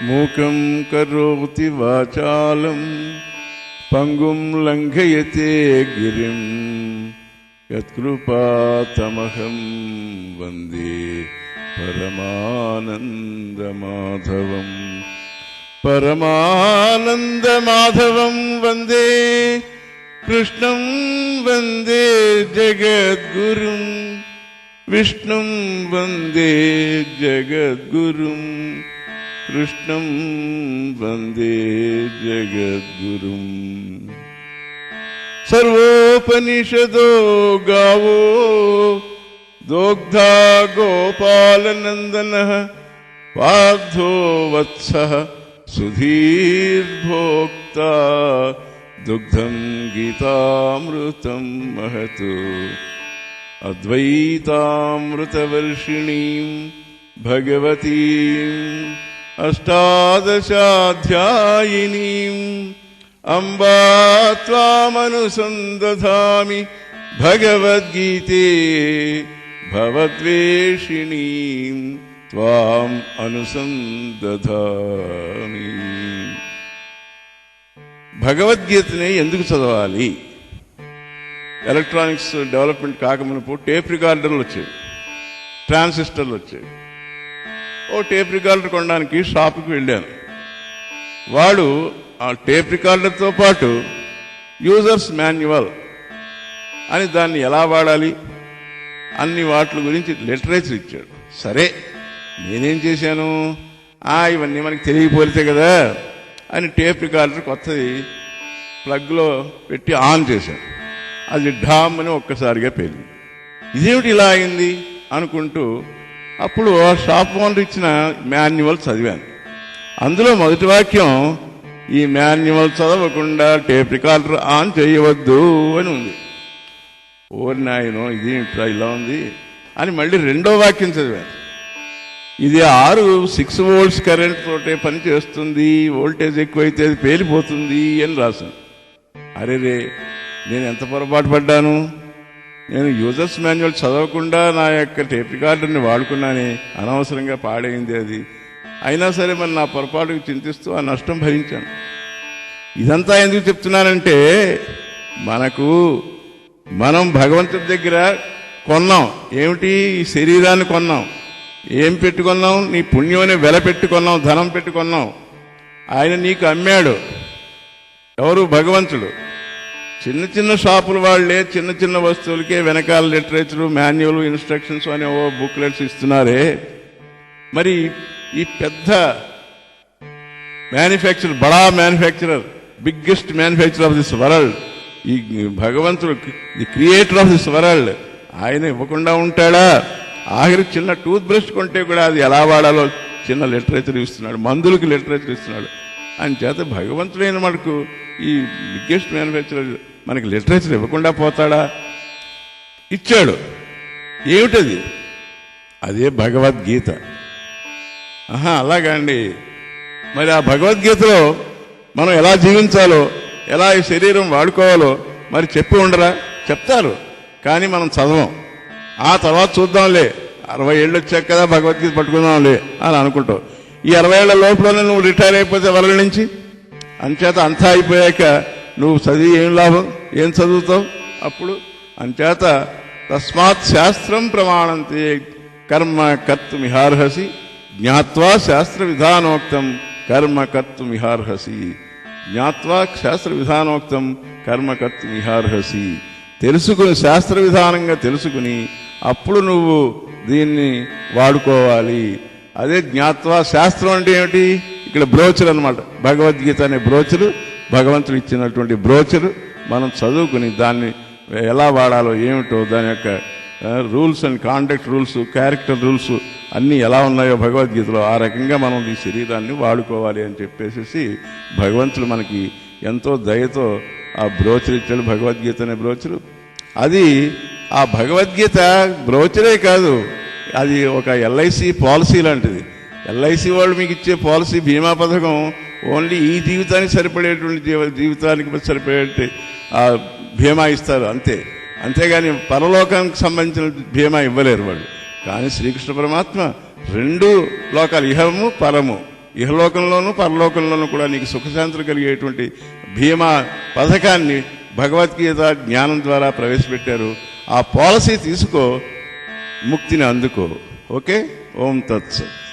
మూకం కరోతి వాచాలం పంగుం లంఘయతే గిరిం యత్కృపాతమహం వందే పరమానందమాధవం. పరమానందమాధవం వందే కృష్ణం వందే జగద్గురుం విష్ణుం వందే జగద్గురుం కృష్ణం వందే జగద్గురుం. సర్వోపనిషదో గావో దోగ్ధా గోపాలనందనః పార్థో వత్సః సుధీర్భోక్తా దుగ్ధం గీతామృతం మహతు. అద్వైతామృతవర్షిణీం భగవతీం అష్టాదశాధ్యాయినీం అంబా త్వామనుసందధామి భగవద్గీతే భవద్వేషిణీం త్వాం అనుసందధామి. భగవద్గీతని ఎందుకు చదవాలి? ఎలక్ట్రానిక్స్ డెవలప్మెంట్ కాకమునుపు టేప్ రికార్డర్లు వచ్చాయి, ట్రాన్సిస్టర్లు వచ్చాయి. ఓ టేప్ రికార్డర్ కొనడానికి షాపుకి వెళ్ళాను. వాడు ఆ టేప్ రికార్డర్తో పాటు యూజర్స్ మాన్యువల్ అని దాన్ని ఎలా వాడాలి అన్ని వాటి గురించి లిటరేచర్ ఇచ్చాడు. సరే, నేనేం చేశాను, ఇవన్నీ మనకి తెలియపోతే కదా అని టేప్ రికార్డర్ కొత్తది ప్లగ్లో పెట్టి ఆన్ చేశాను. అది ఢామ్ అని ఒక్కసారిగా పేలింది. ఇదేమిటి ఇలా అయింది అనుకుంటూ అప్పుడు ఆ షాప్ ఓనర్ ఇచ్చిన మాన్యువల్ చదివాను. అందులో మొదటి వాక్యం, ఈ మాన్యువల్ చదవకుండా టేప్ రికార్డర్ ఆన్ చేయవద్దు అని ఉంది. ఓరి నాయనో, ఇది ఇలా ఉంది అని మళ్ళీ రెండో వాక్యం చదివాను. ఇది 6 volts కరెంట్ తోటే పని చేస్తుంది, వోల్టేజ్ ఎక్కువైతే అది పేలిపోతుంది అని రాశాను. అరే నేను ఎంత పొరపాటు పడ్డాను. నేను యూజర్స్ మాన్యువల్ చదవకుండా నా యొక్క టేప్ రికార్డర్ని వాడుకున్నానే, అనవసరంగా పాడైంది అది. అయినా సరే మరి నా పొరపాటుకు చింతిస్తూ ఆ నష్టం భరించాను. ఇదంతా ఎందుకు చెప్తున్నానంటే, మనం భగవంతుడి దగ్గర కొన్నాం. ఏమిటి? ఈ శరీరాన్ని కొన్నాం. ఏం పెట్టుకున్నాం? నీ పుణ్యమనే వెల పెట్టుకున్నాం, ధనం పెట్టుకున్నాం. ఆయన నీకు అమ్మాడు. ఎవరు? భగవంతుడు. చిన్న చిన్న షాపుల వాళ్లే చిన్న చిన్న వస్తువులకే వెనకాల లిటరేచర్, మాన్యువల్, ఇన్స్ట్రక్షన్స్ అనే బుక్లెట్స్ ఇస్తున్నారే. మరి ఈ పెద్ద మ్యానుఫ్యాక్చరర్, బడా manufacturer, biggest manufacturer of this world, ఈ భగవంతుడు, the creator of this world, ఆయన ఇవ్వకుండా ఉంటాడా? ఆఖరి చిన్న టూత్ బ్రష్ కొంటే కూడా అది ఎలా వాడాలో చిన్న లిటరేచర్ ఇస్తున్నాడు, మందులకి లిటరేచర్ ఇస్తున్నాడు. అని చేత భగవంతుడైన మనకు ఈ బిగ్గెస్ట్ మ్యానుఫ్యాక్చరర్ మనకి లిటరేచర్ ఇవ్వకుండా పోతాడా? ఇచ్చాడు. ఏమిటది? అదే భగవద్గీత. అలాగా అండి. మరి ఆ భగవద్గీతలో మనం ఎలా జీవించాలో, ఎలా ఈ శరీరం వాడుకోవాలో మరి చెప్పి ఉండరా? చెప్తారు, కానీ మనం చదవం. ఆ తర్వాత చూద్దాంలే, 60 ఏళ్ళు వచ్చాక కదా భగవద్గీత పట్టుకుందాంలే అని అనుకుంటావు. ఈ 60 ఏళ్ల లోపలనే నువ్వు రిటైర్ అయిపోతే వరల నుంచి, అంచేత అంతా అయిపోయాక నువ్వు చదివి ఏం లాభం? ఏం చదువుతావు అప్పుడు? అంచేత తస్మాత్ శాస్త్రం ప్రమాణంతే కర్మ కర్తుమిహార్హసి జ్ఞాత్వా శాస్త్ర విధానోక్తం కర్మ కర్తుమిహార్హసి. జ్ఞాత్వా శాస్త్ర విధానోక్తం కర్మ కర్తుమిహార్హసి. తెలుసుకుని, శాస్త్ర విధానంగా తెలుసుకుని అప్పుడు నువ్వు దీన్ని వాడుకోవాలి. అదే జ్ఞాత్వా. శాస్త్రం అంటే ఏమిటి? ఇక్కడ బ్రోచర్ అన్నమాట. భగవద్గీత అనే బ్రోచరు, భగవంతుడు ఇచ్చినటువంటి బ్రోచరు. మనం చదువుకుని దాన్ని ఎలా వాడాలో ఏమిటో, దాని యొక్క rules and conduct rules, character rules అన్నీ ఎలా ఉన్నాయో భగవద్గీతలో, ఆ రకంగా మనం ఈ శరీరాన్ని వాడుకోవాలి అని చెప్పేసి భగవంతుడు మనకి ఎంతో దయతో ఆ బ్రోచర్ ఇచ్చాడు. భగవద్గీత అనే బ్రోచరు. అది ఆ భగవద్గీత బ్రోచరే కాదు, అది ఒక ఎల్ఐసి పాలసీ లాంటిది. ఎల్ఐసి వాళ్ళు మీకు ఇచ్చే పాలసీ, బీమా పథకం ఓన్లీ ఈ జీవితానికి సరిపడేటువంటి జీవితానికి సరిపడే బీమా ఇస్తారు అంతే. అంతేగాని పరలోకానికి సంబంధించిన బీమా ఇవ్వలేరు వాళ్ళు. కానీ శ్రీకృష్ణ పరమాత్మ 2 లోకాలు, ఇహము పరము, ఇహలోకంలోనూ పరలోకంలోనూ కూడా నీకు సుఖశాంతులు కలిగేటువంటి భీమా పథకాన్ని భగవద్గీత జ్ఞానం ద్వారా ప్రవేశపెట్టారు. ఆ పాలసీ తీసుకో, ముక్తిని అందుకో. ఓకే, ఓం తత్సత్.